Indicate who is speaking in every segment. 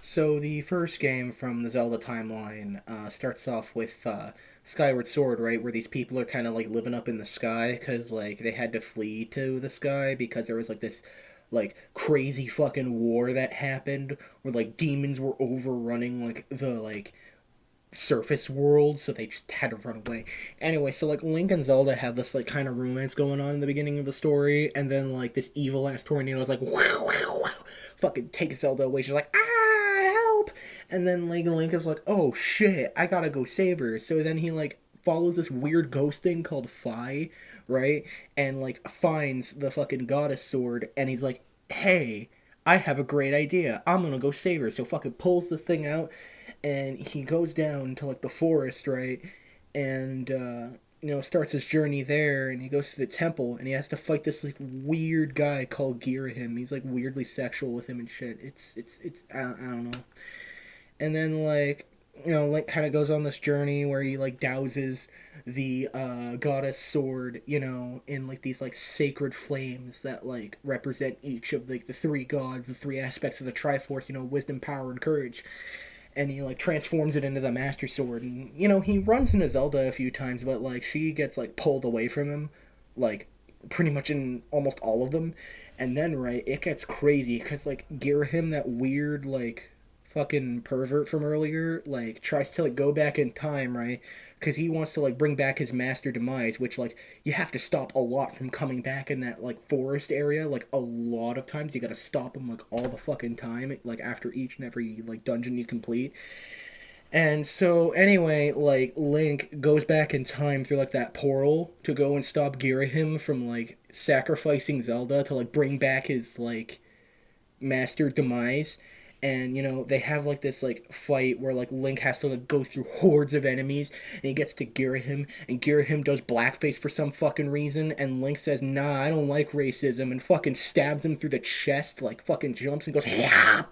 Speaker 1: So the first game from the Zelda timeline starts off with Skyward Sword, right, where these people are kind of like living up in the sky because like they had to flee to the sky because there was like this like crazy fucking war that happened where like demons were overrunning like the like surface world, so they just had to run away. Anyway, so like Link and Zelda have this like kind of romance going on in the beginning of the story, and then like this evil ass tornado is like fucking takes Zelda away. She's like help, and then like Link is like, oh shit, I gotta go save her. So then he like follows this weird ghost thing called Fi, right, and like finds the fucking goddess sword, and he's like, hey, I have a great idea. I'm gonna go save her. So fucking pulls this thing out, and he goes down to like the forest, right, and starts his journey there, and he goes to the temple, and he has to fight this like weird guy called Girahim. He's like weirdly sexual with him and shit. It's I don't know. And then like Link kind of goes on this journey where he like douses the goddess sword, in like these like sacred flames that like represent each of like the three gods, the three aspects of the Triforce, wisdom, power, and courage. And he like transforms it into the Master Sword, and he runs into Zelda a few times, but like she gets like pulled away from him, like pretty much in almost all of them. And then right, it gets crazy because like Girahim, that weird like fucking pervert from earlier, like tries to like go back in time, right, because he wants to like bring back his master demise, which like you have to stop a lot from coming back in that like forest area. Like a lot of times you gotta stop him like all the fucking time, like after each and every like dungeon you complete. And so anyway, like Link goes back in time through like that portal to go and stop Girahim from like sacrificing Zelda to like bring back his like master demise. And they have like this like fight where like Link has to like go through hordes of enemies, and he gets to Girahim, and Girahim does blackface for some fucking reason, and Link says, nah, I don't like racism, and fucking stabs him through the chest, like fucking jumps and goes yeah,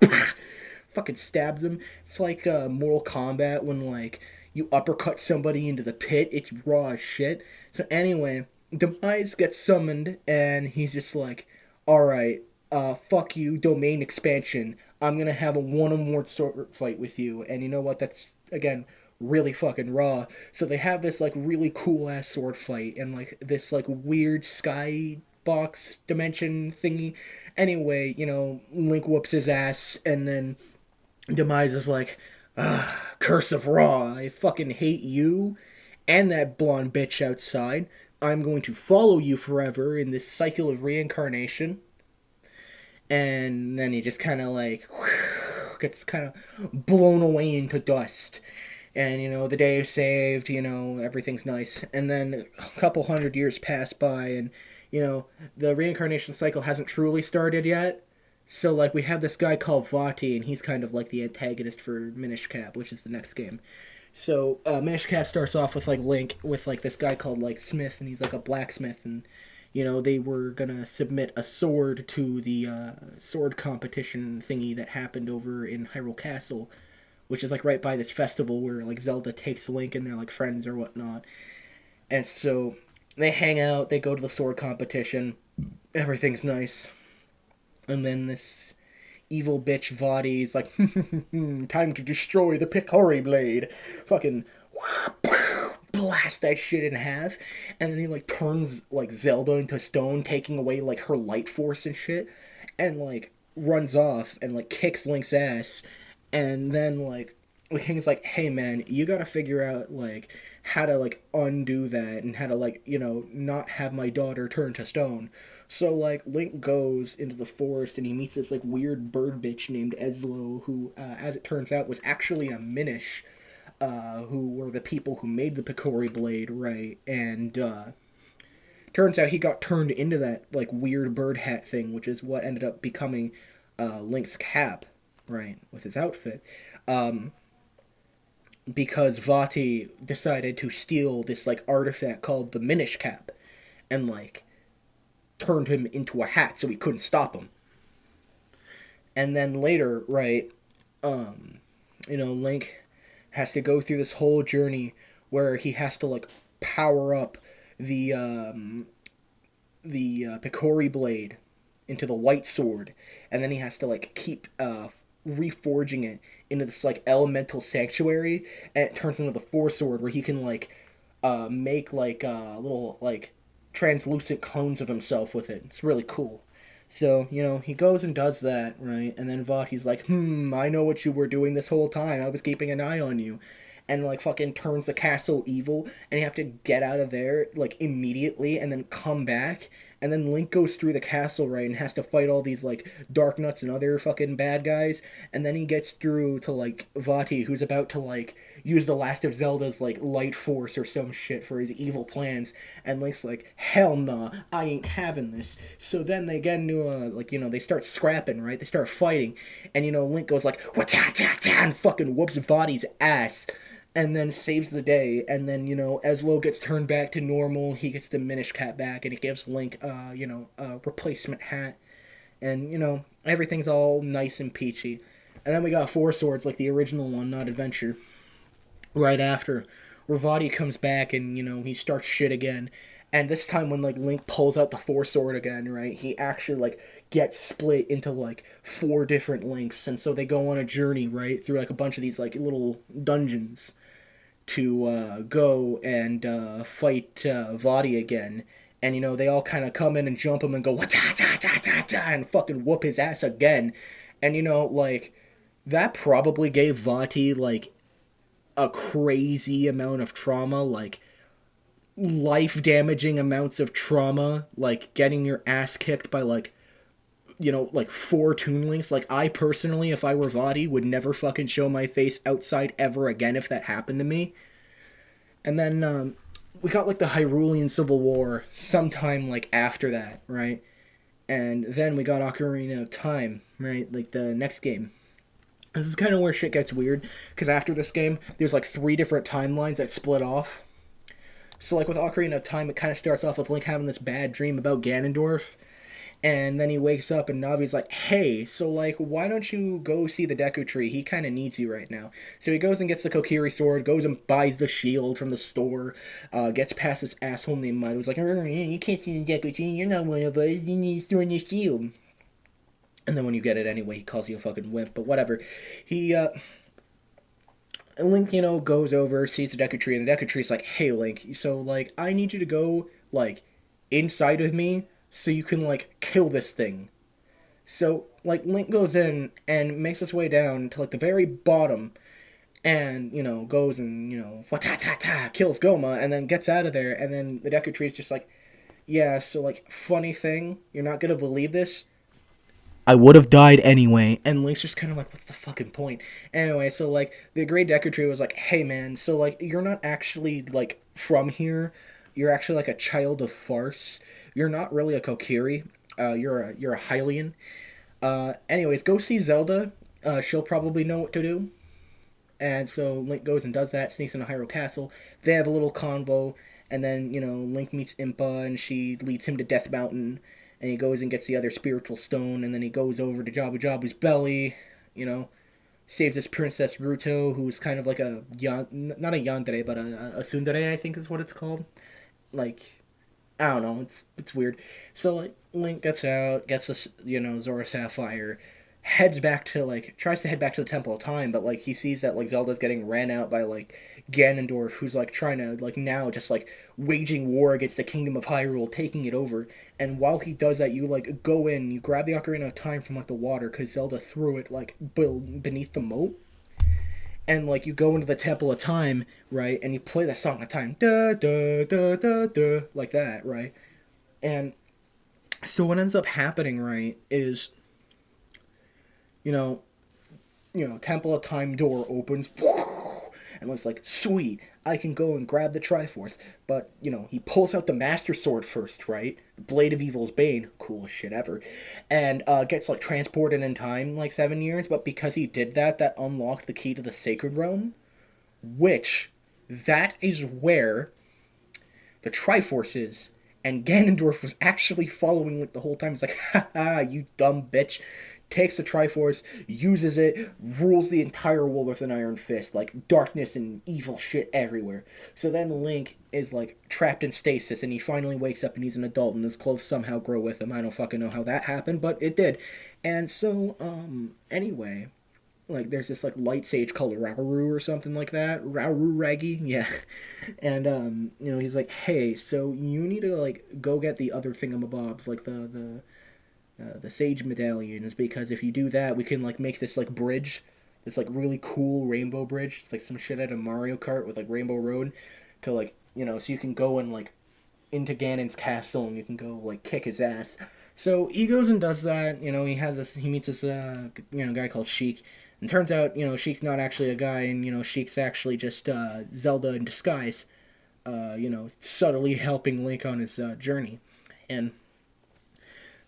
Speaker 1: fucking stabs him. It's like Mortal Kombat when like you uppercut somebody into the pit. It's raw as shit. So anyway, Demise gets summoned, and he's just like, all right, fuck you, domain expansion. I'm gonna have a one-on-one sword fight with you, and you know what? That's again really fucking raw. So they have this like really cool ass sword fight, and like this like weird sky box dimension thingy. Anyway, Link whoops his ass, and then Demise is like, curse of Raw, I fucking hate you and that blonde bitch outside. I'm going to follow you forever in this cycle of reincarnation. And then he just kind of like gets kind of blown away into dust. And the day is saved. Everything's nice. And then a couple hundred years pass by, and the reincarnation cycle hasn't truly started yet. So like we have this guy called Vati, and he's kind of like the antagonist for Minish Cap, which is the next game. So Minish Cap starts off with like Link with like this guy called like Smith, and he's like a blacksmith, and they were gonna submit a sword to the sword competition thingy that happened over in Hyrule Castle, which is like right by this festival where like Zelda takes Link and they're like friends or whatnot. And so they hang out, they go to the sword competition, everything's nice. And then this evil bitch Vadi's like, time to destroy the Picori blade. Fucking blast that shit in half. And then he like turns like Zelda into stone, taking away like her light force and shit. And like runs off and like kicks Link's ass. And then like the king's like, hey man, you gotta figure out like how to like undo that, and how to like not have my daughter turn to stone. So like Link goes into the forest, and he meets this like weird bird bitch named Eslo, who as it turns out was actually a Minish, who were the people who made the Picori blade, right? And turns out he got turned into that like weird bird hat thing, which is what ended up becoming Link's cap, right, with his outfit. Because Vati decided to steal this like artifact called the Minish Cap, and like turned him into a hat so he couldn't stop him. And then later, right, Link has to go through this whole journey where he has to like power up the Picori blade into the white sword, and then he has to like keep reforging it into this like elemental sanctuary, and it turns into the Force Sword, where he can like make like little like translucent clones of himself with it. It's really cool. So, he goes and does that, right? And then Vati's like, I know what you were doing this whole time. I was keeping an eye on you. And, like, fucking turns the castle evil, and you have to get out of there, like, immediately, and then come back. And then Link goes through the castle, right, and has to fight all these, like, Dark Nuts and other fucking bad guys. And then he gets through to, like, Vati, who's about to, like, use the last of Zelda's, like, light force or some shit for his evil plans. And Link's like, hell nah, I ain't having this. So then they get into, they start scrapping, right? They start fighting. And, Link goes like, wah-ta-ta-ta, and fucking whoops Vati's ass. And then saves the day. And then, as Lo gets turned back to normal, he gets the Minish Cap back, and he gives Link, a replacement hat. And, everything's all nice and peachy. And then we got Four Swords, like the original one, not Adventure, right after, where Vati comes back and, he starts shit again. And this time when, like, Link pulls out the Four Sword again, right, he actually, like, gets split into, like, 4 different Links. And so they go on a journey, right, through, like, a bunch of these, like, little dungeons to go and fight Vati again. And, they all kind of come in and jump him and go, ta-ta-ta-ta-ta, and fucking whoop his ass again. And, like, that probably gave Vati, like, a crazy amount of trauma, like, life-damaging amounts of trauma, like, getting your ass kicked by, like, like 4 Toon Links. Like, I personally, if I were Vati, would never fucking show my face outside ever again if that happened to me. And then, we got, like, the Hyrulean Civil War sometime, like, after that, right? And then we got Ocarina of Time, right? Like, the next game. This is kind of where shit gets weird, because after this game, there's, like, 3 different timelines that split off. So, like, with Ocarina of Time, it kind of starts off with Link having this bad dream about Ganondorf. And then he wakes up and Navi's like, hey, so, like, why don't you go see the Deku Tree? He kind of needs you right now. So he goes and gets the Kokiri sword, goes and buys the shield from the store, gets past this asshole named Mud, who's like, you can't see the Deku Tree, you're not one of us, you need to sword and your shield. And then when you get it anyway, he calls you a fucking wimp, but whatever. Link, goes over, sees the Deku Tree, and the Deku Tree's like, hey, Link, so, like, I need you to go, like, inside of me so you can, like, kill this thing. So, like, Link goes in and makes his way down to, like, the very bottom and, goes and, ta-ta-ta, kills Goma, and then gets out of there, and then the Deku Tree's just like, yeah, so, like, funny thing, you're not gonna believe this, I would have died anyway. And Link's just kind of like, what's the fucking point? Anyway, so, like, the Great Deku Tree was like, hey, man, so, like, you're not actually, like, from here. You're actually, like, a child of farce. You're not really a Kokiri. You're a Hylian. Anyways, go see Zelda. She'll probably know what to do. And so Link goes and does that, sneaks into Hyrule Castle. They have a little convo. And then, Link meets Impa, and she leads him to Death Mountain. And he goes and gets the other spiritual stone, and then he goes over to Jabu Jabu's belly, saves this Princess Ruto, who's kind of like a, not a yandere, but a tsundere, I think is what it's called. Like, I don't know, it's weird. So, like, Link gets out, gets this, Zora Sapphire, heads back to, like, tries to head back to the Temple of Time, but, like, he sees that, like, Zelda's getting ran out by, like, Ganondorf, who's, like, trying to, like, now just, like, waging war against the Kingdom of Hyrule, taking it over. And while he does that, you, like, go in, you grab the Ocarina of Time from, like, the water, because Zelda threw it, like, beneath the moat. And, like, you go into the Temple of Time, right, and you play the Song of Time, da da da da da, like that, right? And so what ends up happening, right, is, Temple of Time door opens, and looks like, sweet, I can go and grab the Triforce. But, he pulls out the Master Sword first, right? The Blade of Evil's Bane, coolest shit ever. And gets, like, transported in time, like, 7 years. But because he did that, that unlocked the key to the Sacred Realm. Which, that is where the Triforce is. And Ganondorf was actually following it the whole time. He's like, ha, you dumb bitch. Takes the Triforce, uses it, rules the entire world with an iron fist. Like, darkness and evil shit everywhere. So then Link is, like, trapped in stasis, and he finally wakes up and he's an adult, and his clothes somehow grow with him. I don't fucking know how that happened, but it did. And so, anyway, like there's this like light sage called Rauru or something like that. Rauru Ragi, yeah. And he's like, hey, so you need to like go get the other thingamabobs, like the sage medallions, because if you do that, we can like make this like bridge, this like really cool rainbow bridge. It's like some shit out of Mario Kart with like Rainbow Road, to like so you can go and like into Ganon's castle and you can go like kick his ass. So he goes and does that. He meets this guy called Sheik, and turns out Sheik's not actually a guy, and Sheik's actually just Zelda in disguise. Subtly helping Link on his journey, and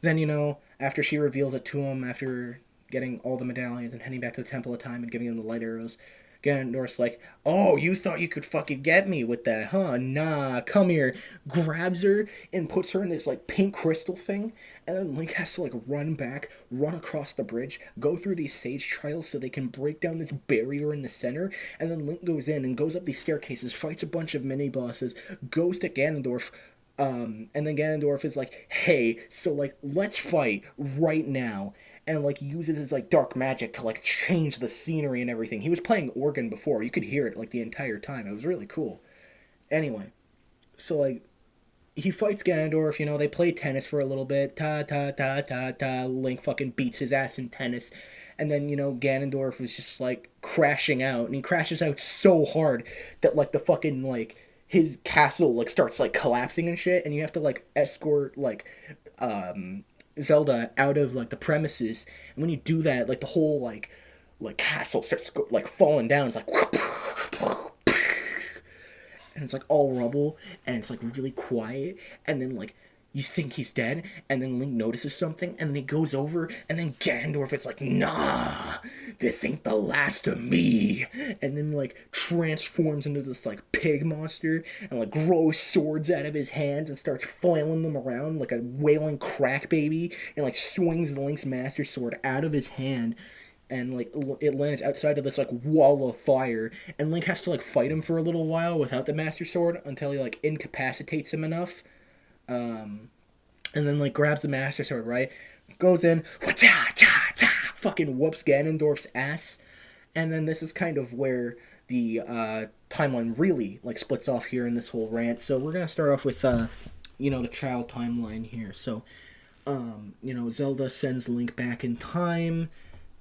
Speaker 1: then after she reveals it to him, after getting all the medallions and heading back to the Temple of Time and giving him the light arrows, Ganondorf's like, oh, you thought you could fucking get me with that, huh? Nah, come here. Grabs her and puts her in this, like, pink crystal thing. And then Link has to, like, run back, run across the bridge, go through these sage trials so they can break down this barrier in the center. And then Link goes in and goes up these staircases, fights a bunch of mini-bosses, goes to Ganondorf, and then Ganondorf is like, hey, so, like, let's fight right now. And, like, uses his, like, dark magic to, like, change the scenery and everything. He was playing organ before. You could hear it, like, the entire time. It was really cool. Anyway, so, like, he fights Ganondorf, they play tennis for a little bit. Ta-ta-ta-ta-ta. Link fucking beats his ass in tennis. And then, Ganondorf is just, like, crashing out. And he crashes out so hard that, like, the fucking, like, his castle, like, starts, like, collapsing and shit. And you have to, like, escort, like, Zelda out of like the premises, and when you do that, like the whole like castle starts like falling down. It's like and it's like all rubble, and it's like really quiet, and then like you think he's dead, and then Link notices something, and then he goes over, and then Ganondorf is like, nah, this ain't the last of me, and then like transforms into this like pig monster, and like grows swords out of his hands and starts flailing them around like a wailing crack baby, and like swings Link's master sword out of his hand, and like it lands outside of this like wall of fire, and Link has to like fight him for a little while without the master sword until he like incapacitates him enough, and then like grabs the master sword, right? Goes in, fucking whoops Ganondorf's ass, and then this is kind of where the timeline really like splits off here in this whole rant. So we're gonna start off with the child timeline here. So Zelda sends Link back in time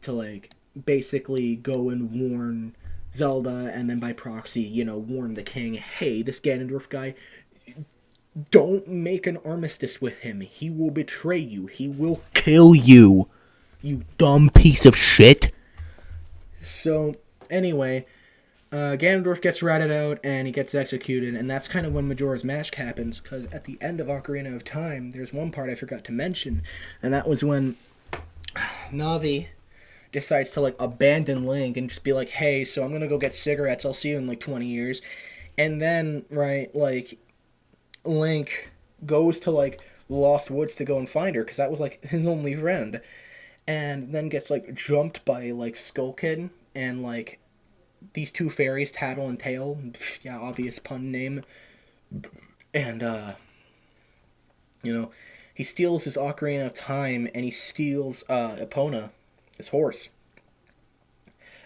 Speaker 1: to like basically go and warn Zelda, and then by proxy, warn the king, hey, this Ganondorf guy, don't make an armistice with him. He will betray you. He will kill you. You dumb piece of shit. So, anyway, Ganondorf gets ratted out and he gets executed, and that's kind of when Majora's Mask happens, because at the end of Ocarina of Time, there's one part I forgot to mention, and that was when Navi decides to, like, abandon Link and just be like, hey, so I'm gonna go get cigarettes, I'll see you in, like, 20 years. And then, right, like, Link goes to like Lost Woods to go and find her, because that was like his only friend, and then gets like jumped by like Skull Kid and like these two fairies, Tattle and Tail, yeah, obvious pun name, and he steals his Ocarina of Time, and he steals Epona, his horse.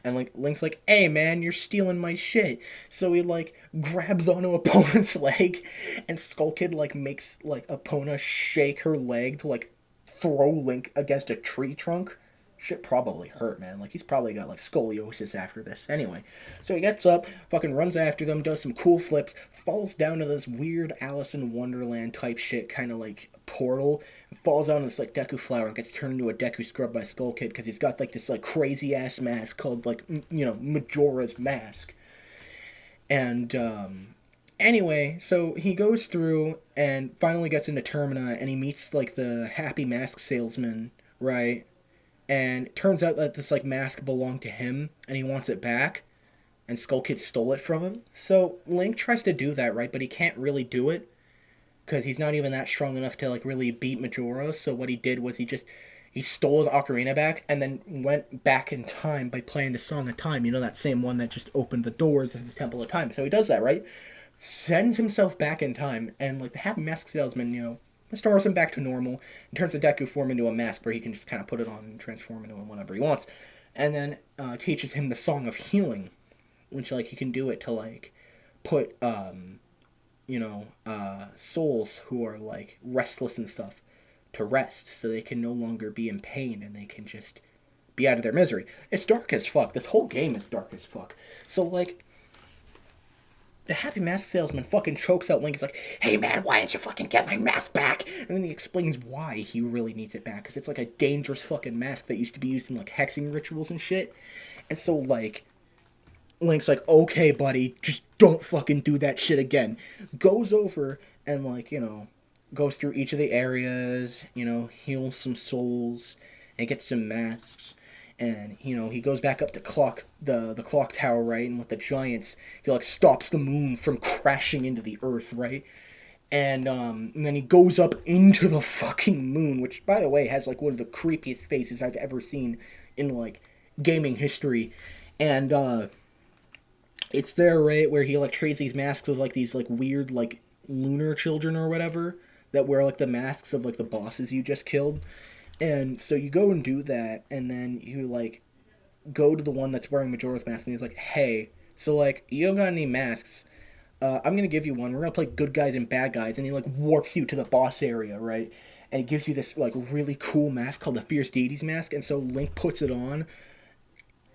Speaker 1: And like Link's like, hey man, you're stealing my shit. So he like grabs onto Epona's leg, and Skull Kid like makes like Epona shake her leg to like throw Link against a tree trunk. Shit probably hurt, man. Like he's probably got like scoliosis after this. Anyway, so he gets up, fucking runs after them, does some cool flips, falls down to this weird Alice in Wonderland type shit, kind of like portal, falls down this like Deku flower and gets turned into a Deku scrub by Skull Kid, because he's got like this like crazy ass mask called like Majora's Mask. And anyway, so he goes through and finally gets into Termina, and he meets like the happy mask salesman, right? And it turns out that this like mask belonged to him, and he wants it back, and Skull Kid stole it from him. So Link tries to do that, right? But he can't really do it, because he's not even that strong enough to like really beat Majora. So what he did was he stole his ocarina back, and then went back in time by playing the Song of Time. That same one that just opened the doors of the Temple of Time. So he does that, right? Sends himself back in time, and like the happy mask salesman, restores him back to normal, and turns the Deku form into a mask where he can just kind of put it on and transform into him whenever he wants. and then teaches him the Song of Healing, which like you can do it to like put souls who are like restless and stuff to rest, so they can no longer be in pain and they can just be out of their misery. It's dark as fuck. This whole game is dark as fuck. So like the Happy Mask salesman fucking chokes out Link. He's like, "Hey man, why didn't you fucking get my mask back?" And then he explains why he really needs it back, because it's like a dangerous fucking mask that used to be used in like hexing rituals and shit. And so like Link's like, "Okay, buddy, just don't fucking do that shit again." Goes over and like goes through each of the areas, heals some souls and gets some masks. And he goes back up to the clock tower, right? And with the giants, he like stops the moon from crashing into the earth, right? And then he goes up into the fucking moon, which by the way has like one of the creepiest faces I've ever seen in like gaming history. And it's there, right, where he like trades these masks with like these like weird like lunar children or whatever that wear like the masks of like the bosses you just killed. And so you go and do that, and then you like go to the one that's wearing Majora's mask, and he's like, "Hey, so like you don't got any masks? I'm gonna give you one. We're gonna play good guys and bad guys." And he like warps you to the boss area, right? And he gives you this like really cool mask called the Fierce Deities mask. And so Link puts it on,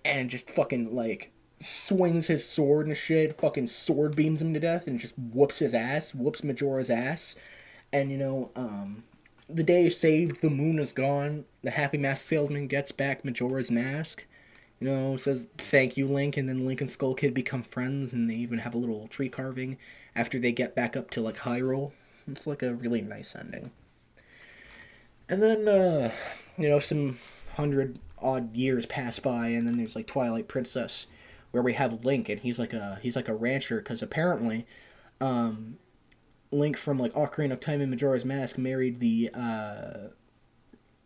Speaker 1: and just fucking like swings his sword and shit, fucking sword beams him to death, and just whoops his ass, whoops Majora's ass. And the day is saved, the moon is gone, the Happy Mask salesman gets back Majora's mask, says thank you, Link, and then Link and Skull Kid become friends, and they even have a little tree carving after they get back up to like Hyrule. It's like a really nice ending. And then some 100 odd years pass by, and then there's like Twilight Princess, where we have Link, and he's like a rancher, because apparently Link from like Ocarina of Time and Majora's Mask married the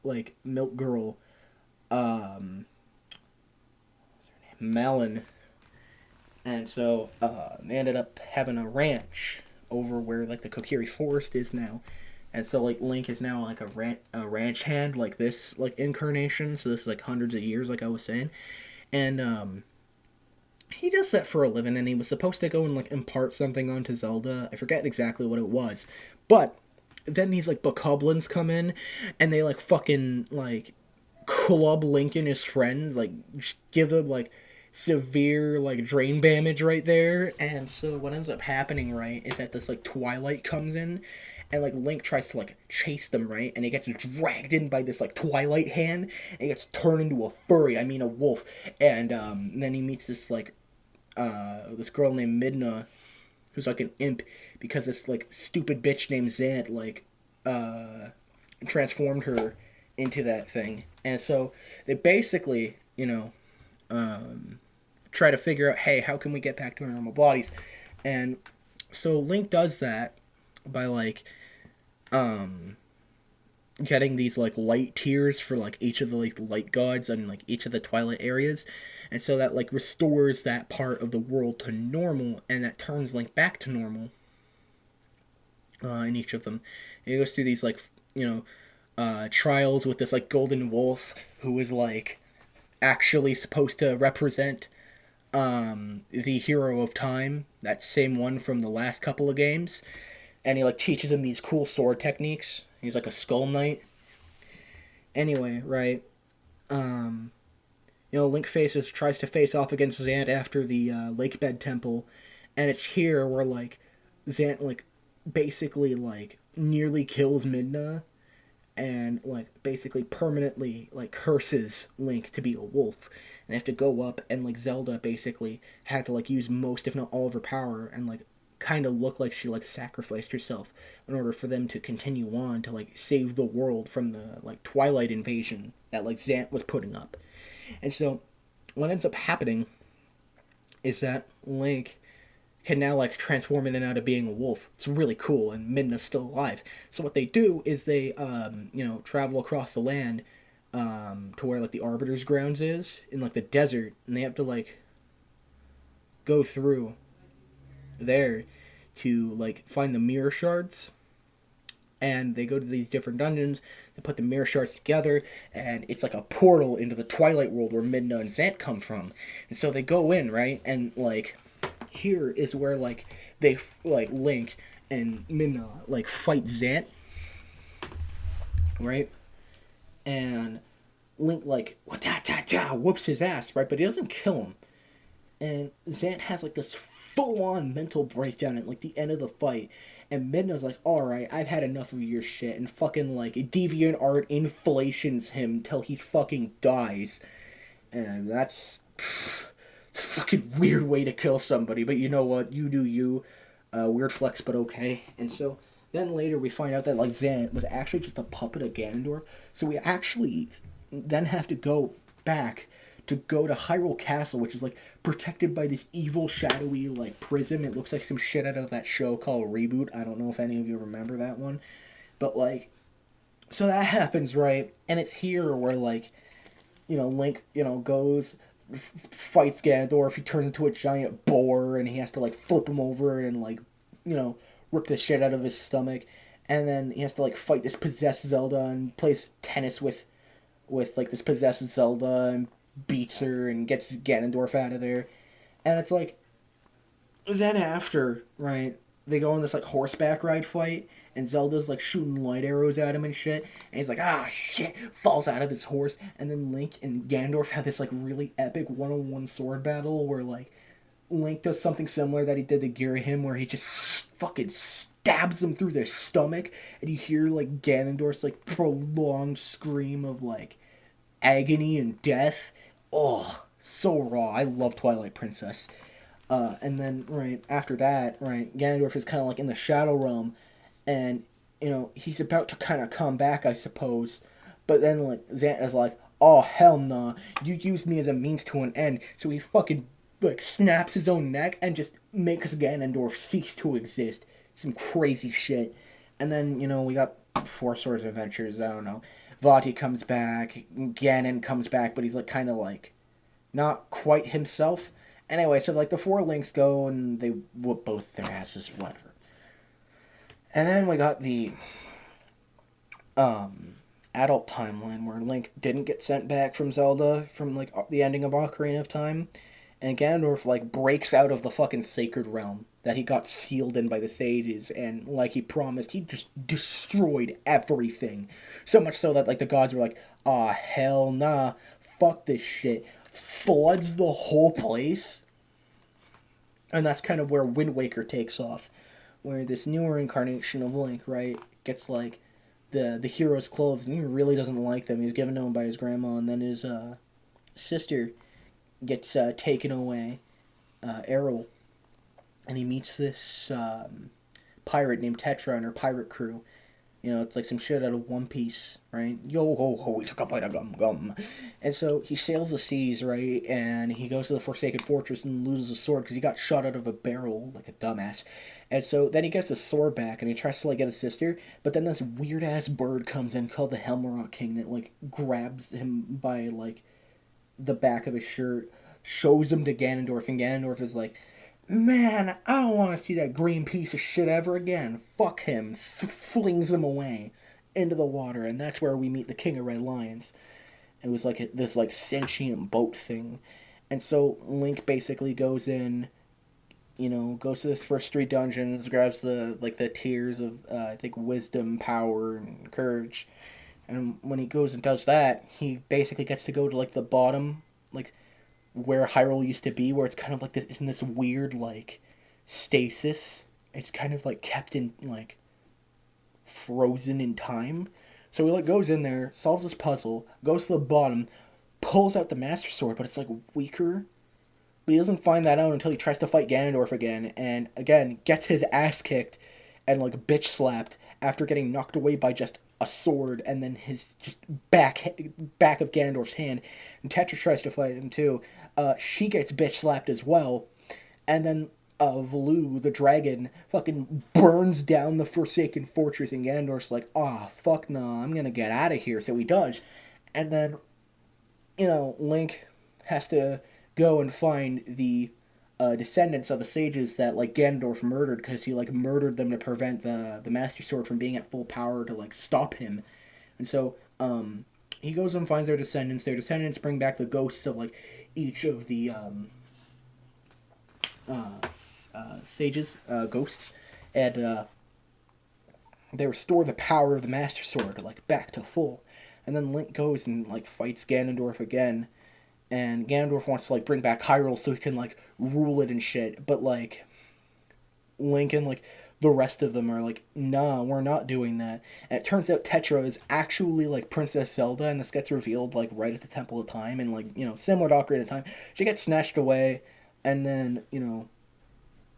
Speaker 1: like milk girl, what's her name, Melon, and so they ended up having a ranch over where like the Kokiri Forest is now. And so like Link is now like a ranch hand, like this like incarnation. So this is like hundreds of years, like I was saying. And he does that for a living, and he was supposed to go and like impart something onto Zelda. I forget exactly what it was, but then these like bokoblins come in, and they like fucking like club Link and his friends, like give them like severe like drain damage right there. And so what ends up happening, right, is that this like Twilight comes in, and like Link tries to like chase them, right, and he gets dragged in by this like Twilight hand, and he gets turned into a furry, I mean a wolf. And then he meets this girl named Midna, who's like an imp, because this like stupid bitch named Zant like transformed her into that thing. And so they basically try to figure out, hey, how can we get back to our normal bodies? And so Link does that by like getting these like light tears for like each of the like light gods and like each of the Twilight areas. And so that like restores that part of the world to normal, and that turns Link back to normal in each of them. And he goes through these like trials with this like golden wolf, who is like actually supposed to represent the hero of time, that same one from the last couple of games. And he like teaches him these cool sword techniques. He's like a skull knight. Anyway, right, Link tries to face off against Zant after the Lakebed Temple, and it's here where like Zant like basically like nearly kills Midna, and like basically permanently like curses Link to be a wolf. And they have to go up, and like Zelda basically had to like use most, if not all, of her power, and like kind of look like she like sacrificed herself in order for them to continue on to like save the world from the like Twilight invasion that like Zant was putting up. And so what ends up happening is that Link can now like transform in and out of being a wolf. It's really cool, and Midna's still alive. So what they do is they travel across the land to where like the Arbiter's grounds is in like the desert, and they have to like go through there to like find the mirror shards, And they go to these different dungeons. They put the mirror shards together, and it's like a portal into the Twilight world where Midna and Zant come from. And so they go in, right, and like here is where like like Link and Midna like fight Zant, right, and Link like whoops his ass, right, but he doesn't kill him. And Zant has like this full on mental breakdown at like the end of the fight. And Midna's like, alright, I've had enough of your shit. And fucking like deviant art inflations him till he fucking dies. And that's a fucking weird way to kill somebody. But you know what? You do you. Weird flex, but okay. And so then later we find out that like Zant was actually just a puppet of Ganondorf. So we actually then have to go back to go to Hyrule Castle, which is like protected by this evil, shadowy like prism. It looks like some shit out of that show called Reboot. I don't know if any of you remember that one, but like, so that happens, right? And it's here where like, Link, goes fights Ganondorf. He turns into a giant boar, and he has to like flip him over and like, you know, rip the shit out of his stomach. And then he has to like fight this possessed Zelda and plays tennis with like this possessed Zelda and beats her and gets Ganondorf out of there. And it's like, then after, right, they go on this like horseback ride fight, and Zelda's like shooting light arrows at him and shit, and he's like, ah shit, falls out of his horse, and then Link and Ganondorf have this like really epic one-on-one sword battle where like Link does something similar that he did to Girahim, where he just fucking stabs him through their stomach, and you hear like Ganondorf's like prolonged scream of like agony and death. Oh, so raw. I love Twilight Princess. And then, right, after that, right, Ganondorf is kind of like in the Shadow Realm, and, he's about to kind of come back, I suppose. But then, like, Zant is like, oh, hell nah, you used me as a means to an end. So he fucking, like, snaps his own neck and just makes Ganondorf cease to exist. Some crazy shit. And then, we got Four Swords Adventures, I don't know. Vati comes back, Ganon comes back, but he's, like, kind of, like, not quite himself. Anyway, so, like, the four Links go, and they whoop both their asses, whatever. And then we got the, adult timeline where Link didn't get sent back from Zelda from, like, the ending of Ocarina of Time. And Ganondorf, like, breaks out of the fucking Sacred Realm that he got sealed in by the sages, and, like he promised, he just destroyed everything. So much so that, like, the gods were like, aw, hell nah, fuck this shit. Floods the whole place. And that's kind of where Wind Waker takes off, where this newer incarnation of Link, right, gets, like, the hero's clothes, and he really doesn't like them. He was given to him by his grandma, and then his, sister gets taken away, Errol, and he meets this pirate named Tetra and her pirate crew. It's like some shit out of One Piece, right? Yo ho ho, he took a bite of gum gum. And so he sails the seas, right? And he goes to the Forsaken Fortress and loses a sword because he got shot out of a barrel like a dumbass. And so then he gets his sword back and he tries to like get his sister, but then this weird ass bird comes in called the Helmarok King that like grabs him by like the back of his shirt, shows him to Ganondorf, and Ganondorf is like, man, I don't want to see that green piece of shit ever again. Fuck him. Flings him away into the water, and that's where we meet the King of Red Lions. It was like this like sentient boat thing. And so Link basically goes in, goes to the first three dungeons, grabs the tears of, I think, wisdom, power, and courage. And when he goes and does that, he basically gets to go to, like, the bottom, like, where Hyrule used to be, where it's kind of like this, in this weird, like, stasis. It's kind of, like, kept in, like, frozen in time. So he, like, goes in there, solves this puzzle, goes to the bottom, pulls out the Master Sword, but it's, like, weaker. But he doesn't find that out until he tries to fight Ganondorf again, and, again, gets his ass kicked and, like, bitch slapped after getting knocked away by just a sword, and then his just back of Ganondorf's hand. And Tetra tries to fight him too. She gets bitch slapped as well, and then Velu, the dragon, fucking burns down the Forsaken Fortress, and Ganondorf's like, "Ah, fuck nah, I'm gonna get out of here." So he does, and then Link has to go and find the descendants of the sages that like Ganondorf murdered because he like murdered them to prevent the Master Sword from being at full power to like stop him. And so he goes and finds their descendants. Their descendants bring back the ghosts of like each of the sages, ghosts, and they restore the power of the Master Sword like back to full. And then Link goes and like fights Ganondorf again, and Ganondorf wants to like bring back Hyrule so he can like rule it and shit. But like Link and like the rest of them are like, nah, we're not doing that. And it turns out Tetra is actually like Princess Zelda, and this gets revealed like right at the Temple of Time, and like similar to Ocarina of Time, she gets snatched away, and then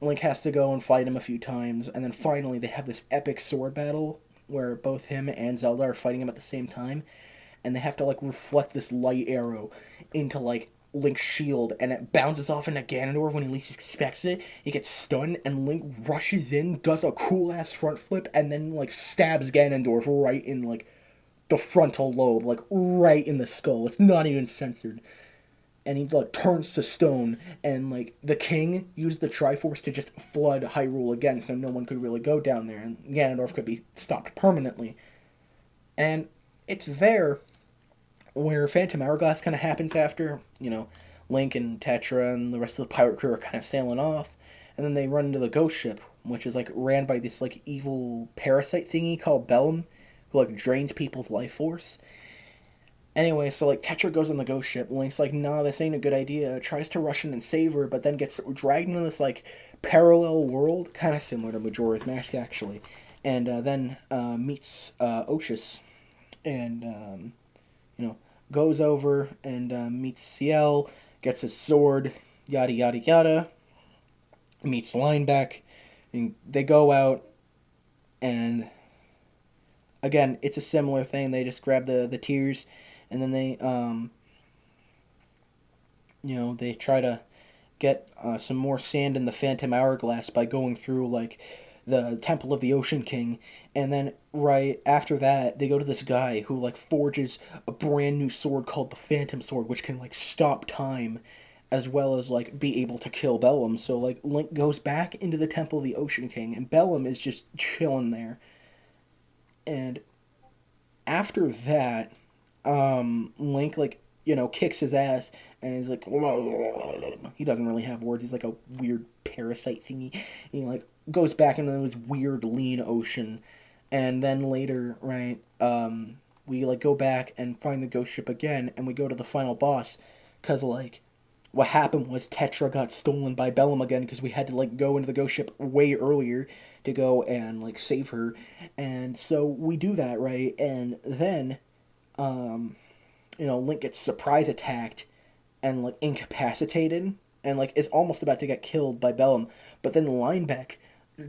Speaker 1: Link has to go and fight him a few times, and then finally they have this epic sword battle where both him and Zelda are fighting him at the same time, and they have to like reflect this light arrow into like Link's shield, and it bounces off into Ganondorf when he least expects it. He gets stunned, and Link rushes in, does a cool ass front flip, and then like stabs Ganondorf right in like the frontal lobe, like right in the skull. It's not even censored. And he like turns to stone, and like the king used the Triforce to just flood Hyrule again, so no one could really go down there, and Ganondorf could be stopped permanently. And it's there where Phantom Hourglass kind of happens after, Link and Tetra and the rest of the pirate crew are kind of sailing off, and then they run into the ghost ship, which is like ran by this like evil parasite thingy called Bellum, who like drains people's life force. Anyway, so like Tetra goes on the ghost ship. Link's like, nah, this ain't a good idea. Tries to rush in and save her, but then gets dragged into this like parallel world, kind of similar to Majora's Mask actually, and then meets Oshus, and goes over and meets Ciel, gets his sword, yada yada yada. Meets Lineback, and they go out, and again, it's a similar thing. They just grab the tears, and then they they try to get some more sand in the Phantom Hourglass by going through like the Temple of the Ocean King, and then right after that they go to this guy who like forges a brand new sword called the Phantom Sword, which can like stop time as well as like be able to kill Bellum. So like Link goes back into the Temple of the Ocean King, and Bellum is just chilling there. And after that, Link like kicks his ass, and he's like, he doesn't really have words. He's like a weird parasite thingy. And he like goes back into this weird lean ocean, and then later, right, we like go back and find the ghost ship again, and we go to the final boss, cause like what happened was Tetra got stolen by Bellum again, because we had to like go into the ghost ship way earlier to go and like save her, and so we do that, right, and then Link gets surprise attacked and like incapacitated, and like is almost about to get killed by Bellum, but then Lineback,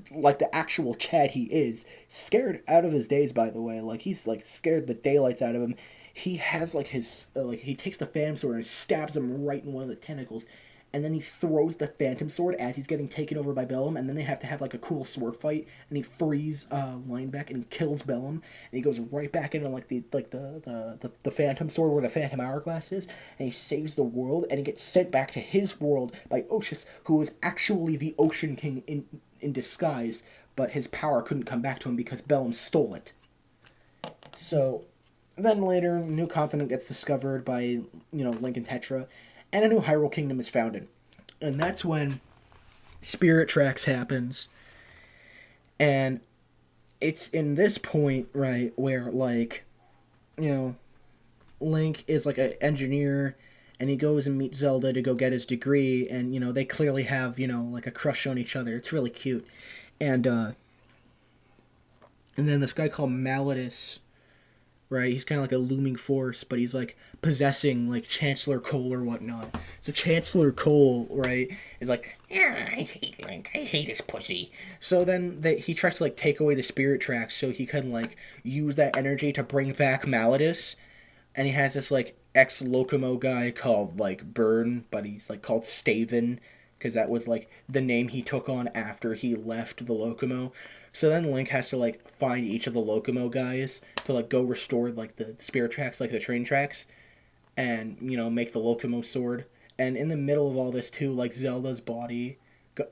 Speaker 1: like the actual Chad he is, scared out of his days, by the way, like he's like scared the daylights out of him. He has like his he takes the Phantom Sword and stabs him right in one of the tentacles, and then he throws the Phantom Sword as he's getting taken over by Bellum, and then they have to have like a cool sword fight, and he frees Lineback, and he kills Bellum, and he goes right back into like the Phantom Sword where the Phantom Hourglass is, and he saves the world, and he gets sent back to his world by Oshus, who is actually the Ocean King in disguise, but his power couldn't come back to him because Bellum stole it. So then later, a new continent gets discovered by Link and Tetra, and a new Hyrule Kingdom is founded. And that's when Spirit Tracks happens. And it's in this point, right, where, like, Link is, like, an engineer, and he goes and meets Zelda to go get his degree, and, they clearly have, like, a crush on each other. It's really cute. And then this guy called Malladus, right? He's kind of like a looming force, but he's like possessing like Chancellor Cole or whatnot. So Chancellor Cole, right, is like, yeah, I hate Link. I hate his pussy. So then he tries to like take away the Spirit Tracks so he can like use that energy to bring back Malladus. And he has this like ex-Locomo guy called like Burn, but he's like called Staven because that was like the name he took on after he left the Locomo. So then Link has to, like, find each of the Locomo guys to, like, go restore, like, the Spirit Tracks, like, the train tracks, and, make the Locomo sword. And in the middle of all this too, like Zelda's body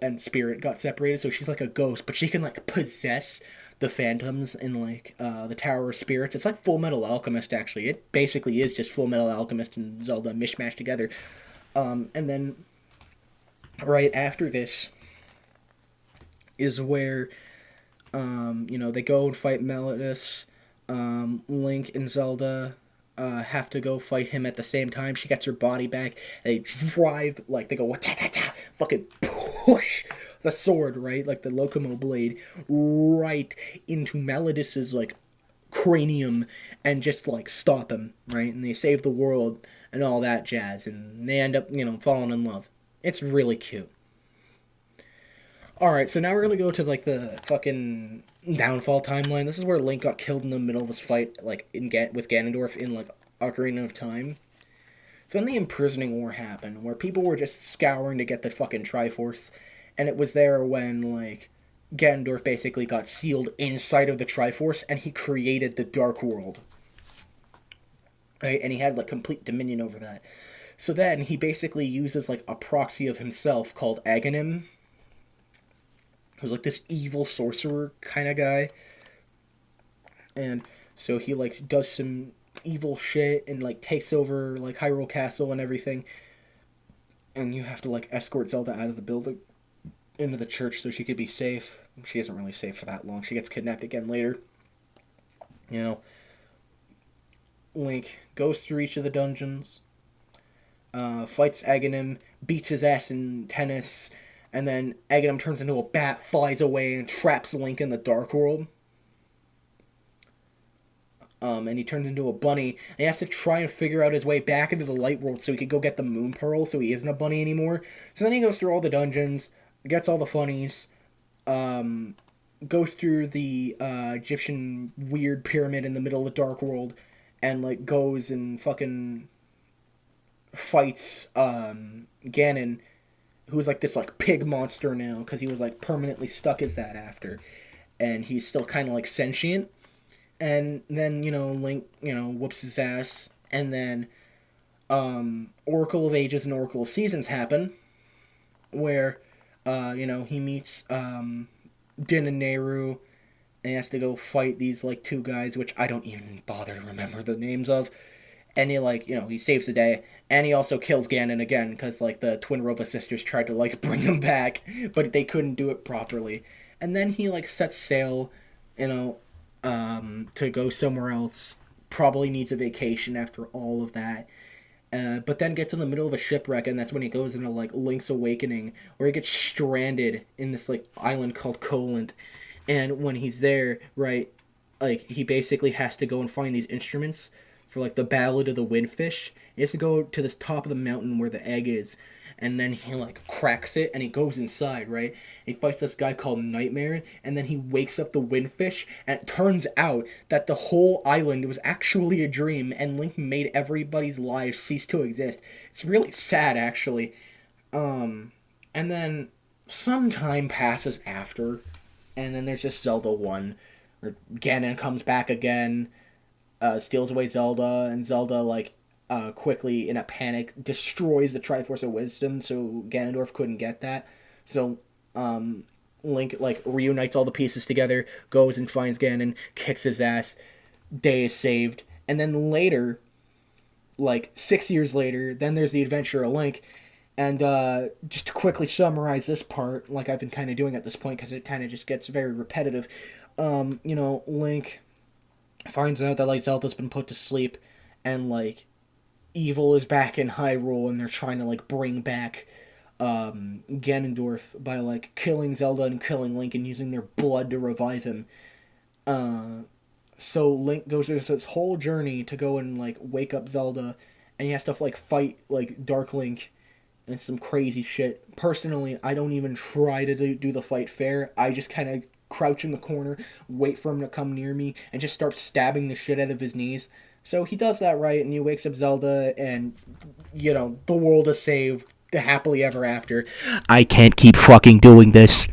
Speaker 1: and spirit got separated, so she's like a ghost, but she can like possess the phantoms in like the Tower of Spirits. It's like Full Metal Alchemist actually. It basically is just Full Metal Alchemist and Zelda mishmashed together. And then right after this is where they go and fight Meliodas. Link and Zelda have to go fight him at the same time. She gets her body back. They drive, like, they go, ta-ta-ta, fucking push the sword, right? Like the Locomo blade, right into Melodas's, like, cranium and just, like, stop him, right? And they save the world and all that jazz. And they end up, falling in love. It's really cute. Alright, so now we're gonna go to, like, the fucking downfall timeline. This is where Link got killed in the middle of his fight, like, with Ganondorf in, like, Ocarina of Time. So then the Imprisoning War happened, where people were just scouring to get the fucking Triforce, and it was there when, like, Ganondorf basically got sealed inside of the Triforce, and he created the Dark World. Right? And he had, like, complete dominion over that. So then he basically uses, like, a proxy of himself called Aghanim, who's like this evil sorcerer kind of guy. And so he like does some evil shit and like takes over like Hyrule Castle and everything. And you have to like escort Zelda out of the building into the church so she could be safe. She isn't really safe for that long. She gets kidnapped again later. Link goes through each of the dungeons, fights Aghanim, beats his ass in tennis, and then Aghanim turns into a bat, flies away, and traps Link in the Dark World. And he turns into a bunny, and he has to try and figure out his way back into the Light World so he could go get the Moon Pearl so he isn't a bunny anymore. So then he goes through all the dungeons, gets all the funnies, goes through the Egyptian weird pyramid in the middle of the Dark World, and like goes and fucking fights Ganon, who's like this like pig monster now because he was like permanently stuck as that after, and he's still kind of like sentient. And then Link whoops his ass, and then Oracle of Ages and Oracle of Seasons happen, where he meets Din and Nehru, and he has to go fight these like two guys which I don't even bother to remember the names of. And he, he saves the day. And he also kills Ganon again, because, the Twin Rova sisters tried to, bring him back, but they couldn't do it properly. And then he, sets sail, to go somewhere else. Probably needs a vacation after all of that. But then gets in the middle of a shipwreck, and that's when he goes into, Link's Awakening, where he gets stranded in this, island called Koland. And when he's there, right, he basically has to go and find these instruments for the Ballad of the Windfish. He has to go to this top of the mountain where the egg is, and then he cracks it and he goes inside, right? He fights this guy called Nightmare, and then he wakes up the Windfish, and it turns out that the whole island was actually a dream, and Link made everybody's lives cease to exist. It's really sad, actually. And then some time passes after, and then there's just Zelda 1, where Ganon comes back again, steals away Zelda, and Zelda, quickly, in a panic, destroys the Triforce of Wisdom, so Ganondorf couldn't get that. So, Link, reunites all the pieces together, goes and finds Ganon, kicks his ass, day is saved. And then later, 6 years later, then there's the Adventure of Link, and, just to quickly summarize this part, like I've been kind of doing at this point, because it kind of just gets very repetitive, Link finds out that Zelda's been put to sleep, and evil is back in Hyrule, and they're trying to bring back Ganondorf by killing Zelda and killing Link and using their blood to revive him. So Link goes through this whole journey to go and wake up Zelda, and he has to fight Dark Link and some crazy shit. Personally, I don't even try to do the fight fair. I just kind of crouch in the corner, wait for him to come near me, and just start stabbing the shit out of his knees. So he does that right, and he wakes up Zelda, and, the world is saved, happily ever after. I can't keep fucking doing this.